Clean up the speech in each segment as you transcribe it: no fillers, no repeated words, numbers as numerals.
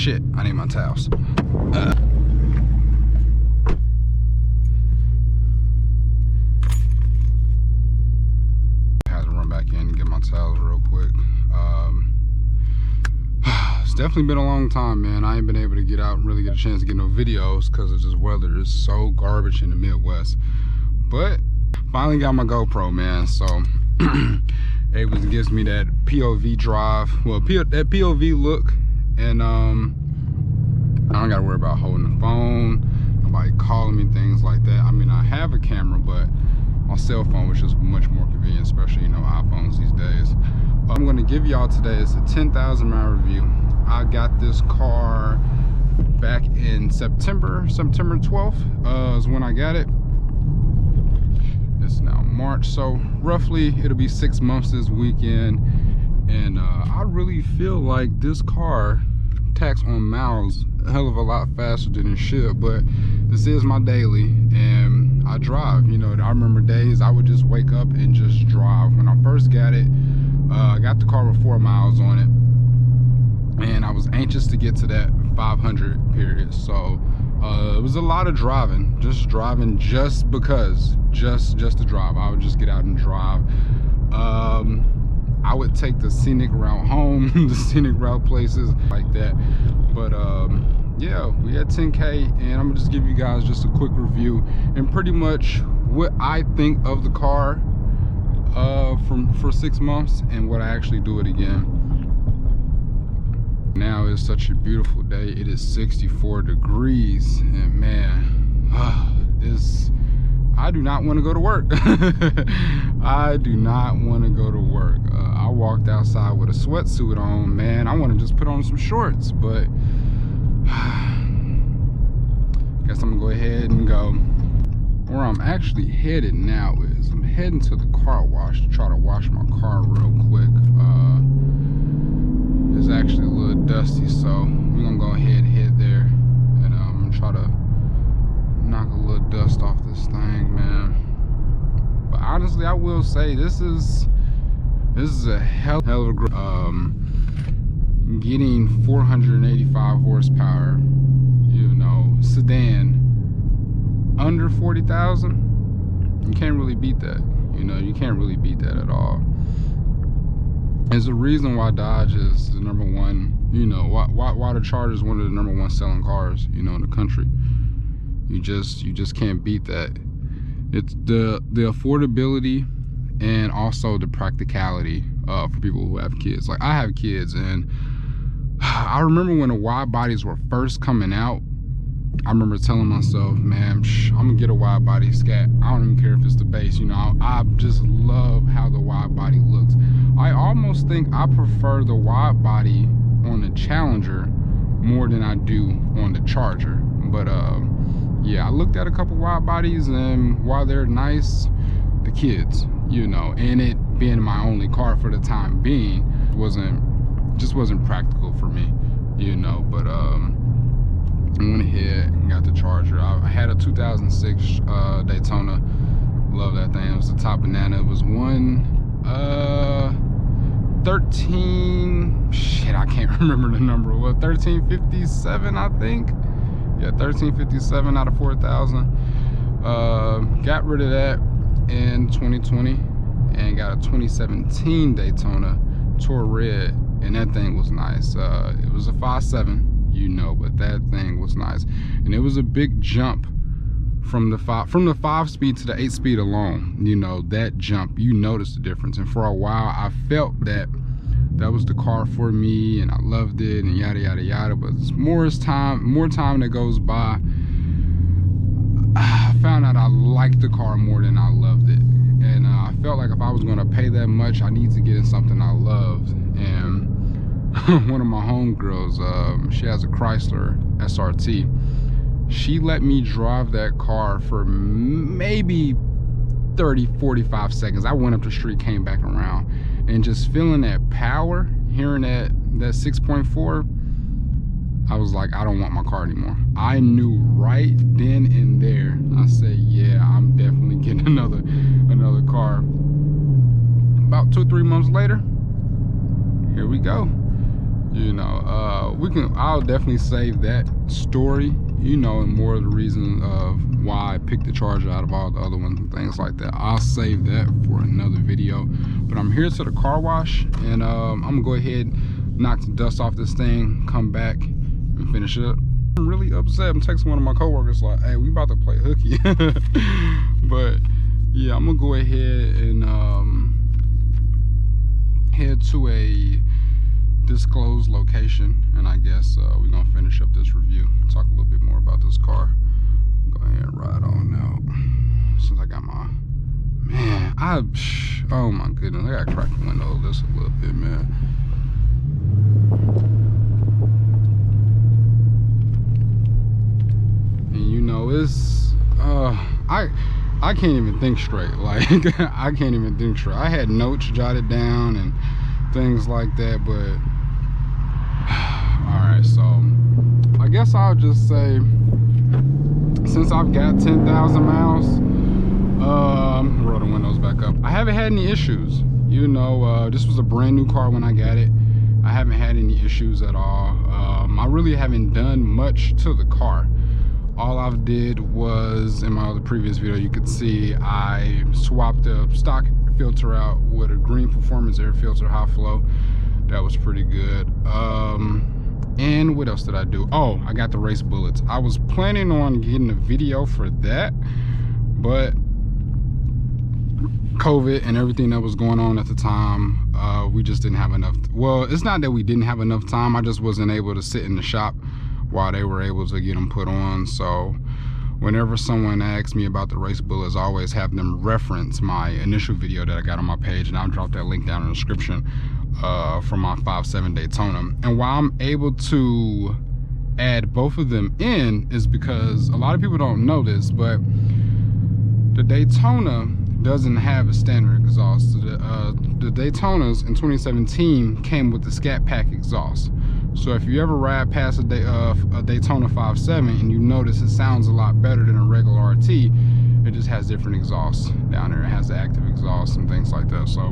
shit, I need my towels. Had to run back in and get my towels real quick. It's definitely been a long time, man. I ain't been able to get out and really get a chance to get no videos because of just weather. It's so garbage in the Midwest. But finally got my GoPro, man. So it gives me that POV drive, well, that POV look, and I don't gotta worry about holding the phone, nobody calling me, things like that. I mean, I have a camera, but my cell phone was just much more convenient, especially, you know, iPhones these days. I'm gonna give y'all today is a 10,000 mile review. I got this car back in September 12th is when I got it. It's now March, so roughly it'll be 6 months this weekend. And I really feel like this car tacks on miles a hell of a lot faster than it should, but this is my daily and I drive. You know, I remember days I would just wake up and just drive. When I first got it, I got the car with 4 miles on it, and I was anxious to get to that 500 period. So it was a lot of driving, just because, just to drive. I would just get out and drive. I would take the scenic route home, the scenic route places like that. But yeah, we had 10K, and I'm gonna just give you guys just a quick review and pretty much what I think of the car for 6 months and what I actually do it again. Now is such a beautiful day. It is 64 degrees, and man, I do not want to go to work. I do not want to go to work. I walked outside with a sweatsuit on, man. I want to just put on some shorts, but guess I'm gonna go ahead and go. Where I'm actually headed now is I'm heading to the car wash to try to wash my car real quick. It's actually a little dusty, so we're gonna go ahead and head there, and try to knock a little dust off this thing, man. But honestly, I will say this is a hell of a getting 485 horsepower, you know, sedan under 40,000. You can't really beat that. You know, you can't really beat that at all. There's a reason why Dodge is the #1, you know, why the Charger is one of the #1 selling cars, you know, in the country. You just can't beat that. It's the affordability and also the practicality for people who have kids. Like, I have kids, and I remember when the wide bodies were first coming out, I remember telling myself, man, I'm gonna get a wide body Scat. I don't even care if it's the base, you know. I just love how the wide body looks. I almost think I prefer the wide body on the Challenger more than I do on the Charger. But yeah, I looked at a couple wide bodies, and while they're nice, the kids, you know, and it being my only car for the time being just wasn't practical for me, you know. But I went ahead and got the Charger. I had a 2006 Daytona. Love that thing. It was the top banana. It was 13, shit, I can't remember the number. It was 1357, I think. Yeah, 1357 out of 4,000. Got rid of that in 2020 and got a 2017 Daytona Tour Red, and that thing was nice. It was a 5.7, you know, but that thing was nice, and it was a big jump from the 5-speed to the 8-speed alone. You know, that jump, you notice the difference. And for a while I felt that was the car for me, and I loved it, and yada yada yada. But more time that goes by, I found out I liked the car more than I loved it. And I felt like if I was going to pay that much, I need to get in something I loved. And one of my homegirls, she has a Chrysler SRT. She let me drive that car for maybe 30-45 seconds. I went up the street, came back around, and just feeling that power, hearing that 6.4, I was like, I don't want my car anymore. I knew right then and there. I said, yeah, I'm definitely getting another car. About 2-3 months later, here we go. You know, I'll definitely save that story, you know, and more of the reason of why I picked the Charger out of all the other ones and things like that. I'll save that for another video. But I'm here to the car wash, and I'm gonna go ahead, knock the dust off this thing, come back and finish it up. I'm really upset. I'm texting one of my coworkers like, hey, we about to play hooky. But yeah, I'm gonna go ahead and head to a disclosed location, and I guess we're gonna finish up this review, talk a little bit more about this car. Go ahead and ride on out. Since I got my, man, oh my goodness, I gotta crack the window of this a little bit, man. And you know, it's I can't even think straight. Like I can't even think straight. I had notes jotted down and things like that, but all right, so I guess I'll just say, since I've got 10,000 miles, roll the windows back up, I haven't had any issues. You know, this was a brand new car when I got it. I haven't had any issues at all. I really haven't done much to the car. All I've did was, in my other previous video, you could see I swapped the stock filter out with a green performance air filter, high flow. That was pretty good. And what else did I do? Oh, I got the race bullets. I was planning on getting a video for that, but COVID and everything that was going on at the time, we just didn't have enough. Well, it's not that we didn't have enough time, I just wasn't able to sit in the shop while they were able to get them put on. So whenever someone asks me about the race bullets, I always have them reference my initial video that I got on my page, and I'll drop that link down in the description for my 5.7 Daytona. And why I'm able to add both of them in is because a lot of people don't know this, but the Daytona doesn't have a standard exhaust. The Daytonas in 2017 came with the Scat Pack exhaust. So if you ever ride past a Daytona 5.7 and you notice it sounds a lot better than a regular RT, it just has different exhausts down there. It has the active exhaust and things like that. So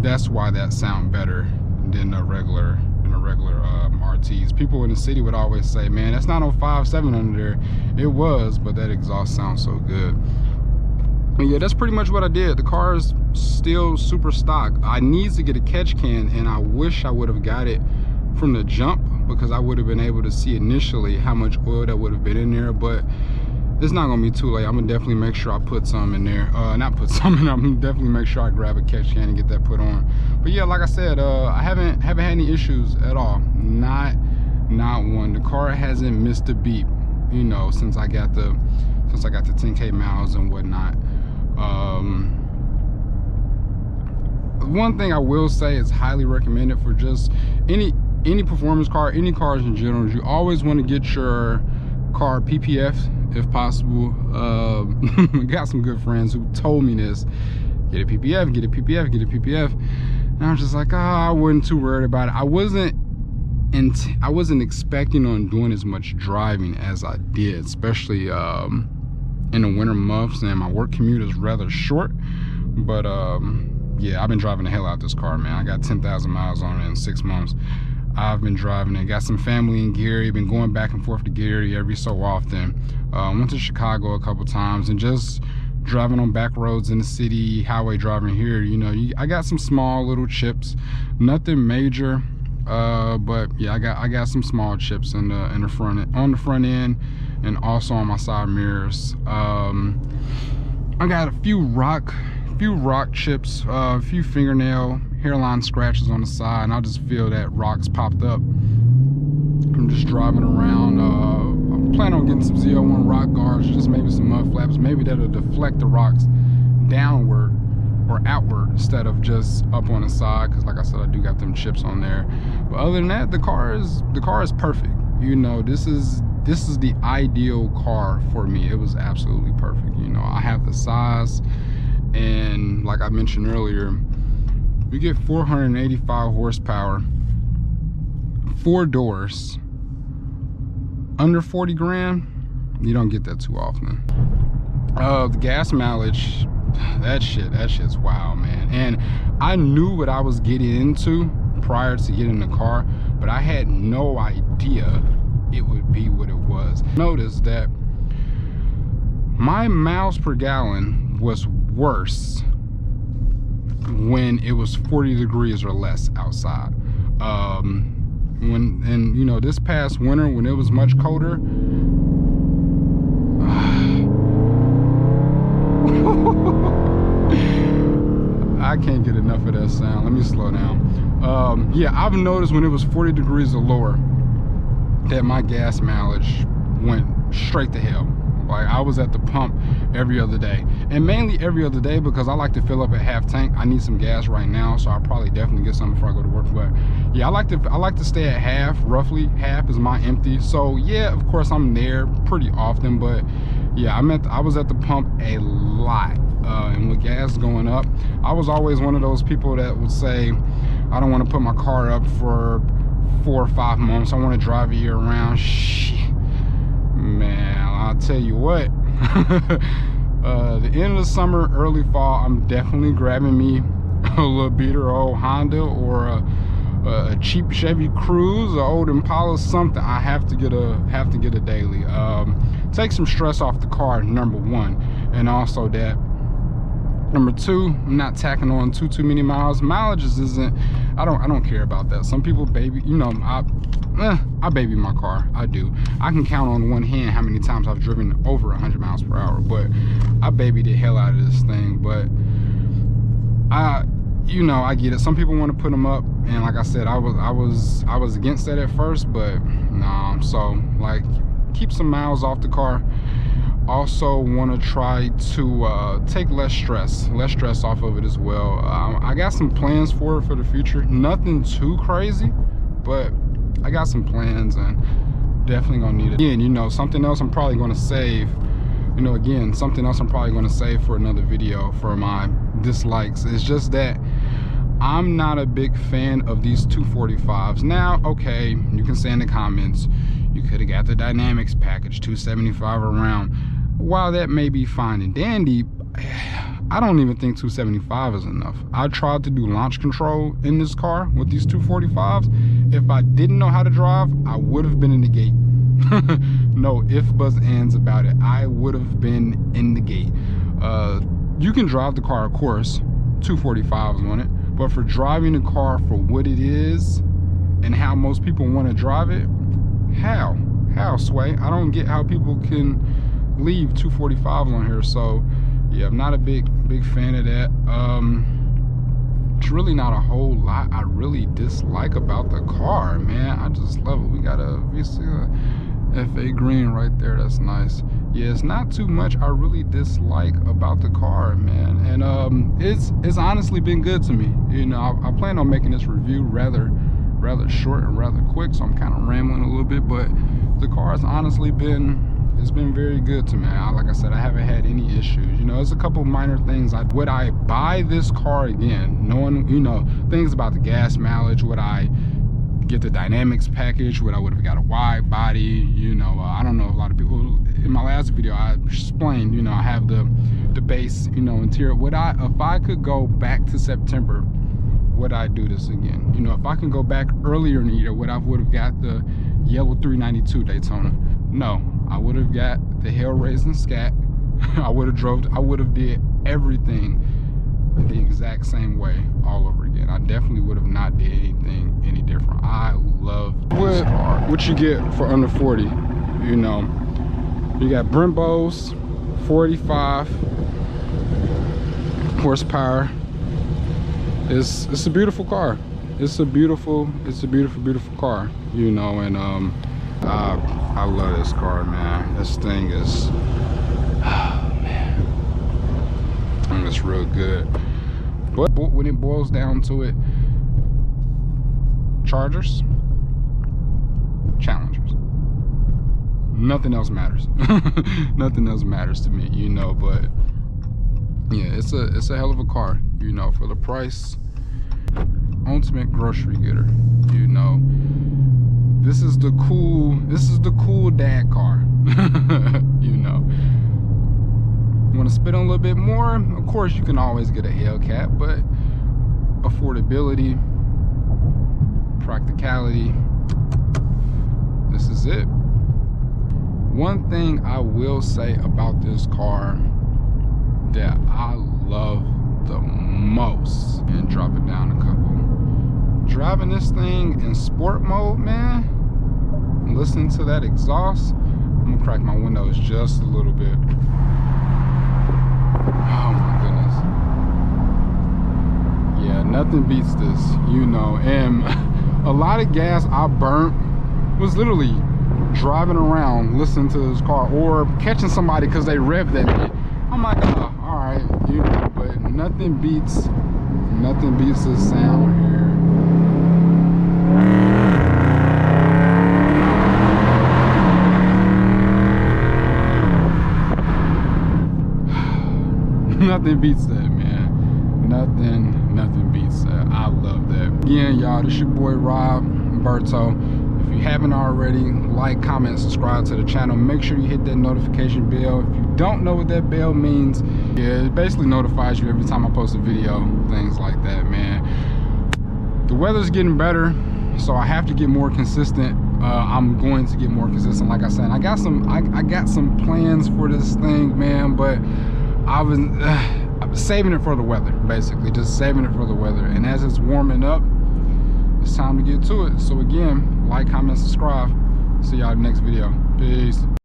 that's why that sound better than a regular RTs. People in the city would always say, man, that's not on 5.7 under there. It was, but that exhaust sounds so good. And yeah, that's pretty much what I did. The car is still super stock. I need to get a catch can, and I wish I would have got it from the jump, because I would have been able to see initially how much oil that would have been in there. But it's not gonna be too late. I'm gonna definitely make sure I put some in there. Not put some in, I'm gonna definitely make sure I grab a catch can and get that put on. But yeah, like I said, I haven't had any issues at all. Not one. The car hasn't missed a beat, you know, since I got the 10K miles and whatnot. One thing I will say is highly recommended for just any performance car, any cars in general. You always want to get your car PPF if possible. Got some good friends who told me this: get a PPF, get a PPF, get a PPF. And I was just like, oh, I wasn't too worried about it. I wasn't expecting on doing as much driving as I did, especially in the winter months, and my work commute is rather short. But yeah, I've been driving the hell out of this car, man. I got 10,000 miles on it in 6 months. I've been driving it. Got some family in Gary. Been going back and forth to Gary every so often. Went to Chicago a couple times, and just driving on back roads in the city, highway driving here. You know, I got some small little chips, nothing major. But yeah, I got some small chips on the front end, and also on my side mirrors. I got a few rock chips, a few fingernail hairline scratches on the side, and I just feel that rocks popped up. I'm just driving around. I'm planning on getting some Z01 rock guards, just maybe some mud flaps. Maybe that'll deflect the rocks downward or outward instead of just up on the side, because like I said, I do got them chips on there. But other than that, the car is perfect. You know, this is the ideal car for me. It was absolutely perfect. You know, I have the size, and like I mentioned earlier, we get 485 horsepower, 4 doors, under 40 grand. You don't get that too often. The gas mileage, that shit's wild, man. And I knew what I was getting into prior to getting in the car, but I had no idea it would be what it was. Notice that my miles per gallon was worse when it was 40 degrees or less outside. And you know, this past winter when it was much colder, I can't get enough of that sound. Let me slow down. Yeah, I've noticed when it was 40 degrees or lower that my gas mileage went straight to hell. Like, I was at the pump every other day, and mainly every other day because I like to fill up at half tank. I need some gas right now, so I'll probably definitely get some before I go to work. But yeah, I like to stay at half. Roughly half is my empty. So yeah, of course I'm there pretty often, but yeah, I was at the pump a lot. And with gas going up, I was always one of those people that would say, I don't want to put my car up for 4 or 5 months. I want to drive it year round. Shit, man, I'll tell you what. The end of the summer, early fall, I'm definitely grabbing me a little beater old Honda or a cheap Chevy Cruze, or old Impala, something. I have to get a daily. Take some stress off the car, number one, and also that. Number two, I'm not tacking on too many miles. Mileage isn't. I don't care about that. Some people baby, you know, I baby my car. I do. I can count on one hand how many times I've driven over 100 miles per hour, but I baby the hell out of this thing. But you know, I get it. Some people want to put them up, and like I said, I was against that at first, but nah. So like, keep some miles off the car. Also want to try to take less stress off of it as well. I got some plans for it for the future. Nothing too crazy, but I got some plans and definitely gonna need it. Again, you know, something else I'm probably going to save. You know, again, something else I'm probably going to save for another video for my dislikes. It's just that I'm not a big fan of these 245s. Now, okay, you can say in the comments, you could have got the Dynomax package, 275 around. While that may be fine and dandy, I don't even think 275 is enough. I tried to do launch control in this car with these 245s. If I didn't know how to drive, I would have been in the gate. No ifs, buts, ands about it. I would have been in the gate. You can drive the car, of course, 245s on it, but for driving the car for what it is and how most people want to drive it, how Sway? I don't get how people can leave 245s on here. So yeah, I'm not a big fan of that. It's really not a whole lot I really dislike about the car, man. I just love it. We got a FA green right there. That's nice. Yeah, it's not too much I really dislike about the car, man. And it's honestly been good to me. You know, I plan on making this review rather short and rather quick, so I'm kind of rambling a little bit, but the car has honestly been very good to me. Like I said, I haven't had any issues. You know, there's a couple minor things. Would I buy this car again, knowing, you know, things about the gas mileage? Would I get the Dynomax package? Would have got a wide body? You know, I don't know, a lot of people, in my last video I explained, you know, I have the base, you know, interior. If I could go back to September, would I do this again? You know, if I can go back earlier in the year, would have got the yellow 392 Daytona? No, I would have got the hell-raising Scat. I would have did everything the exact same way all over again. I definitely would have not did anything any different. I love this car. What you get for under 40, you know, you got Brembos, 485 horsepower. It's a beautiful car. It's a beautiful car, you know. And I love this car, man. This thing is, oh man, it's real good. But when it boils down to it, Chargers, Challengers, nothing else matters. Nothing else matters to me, you know. But yeah, it's a hell of a car, you know, for the price. Ultimate grocery getter, you know. This is the cool dad car. You know, you want to spend on a little bit more, of course you can always get a Hellcat, but affordability, practicality, this is it. One thing I will say about this car that I love the most, and drop it down a couple. Driving this thing in sport mode, man, and listening to that exhaust, I'm gonna crack my windows just a little bit. Oh my goodness. Yeah, nothing beats this, you know. And a lot of gas I burnt was literally driving around listening to this car, or catching somebody because they revved at me. I'm like, oh, all right, you know, but nothing beats this sound here. Nothing beats that, man. Nothing beats that. I love that. Again, y'all, this your boy Roberto. If you haven't already, like, comment, subscribe to the channel. Make sure you hit that notification bell. If you don't know what that bell means, yeah, it basically notifies you every time I post a video, things like that, man. The weather's getting better, so I have to get more consistent. I'm going to get more consistent. Like I said, I got some plans for this thing, man, but I was saving it for the weather, basically, just saving it for the weather. And as it's warming up, it's time to get to it. So again, like, comment, subscribe. See y'all in the next video. Peace.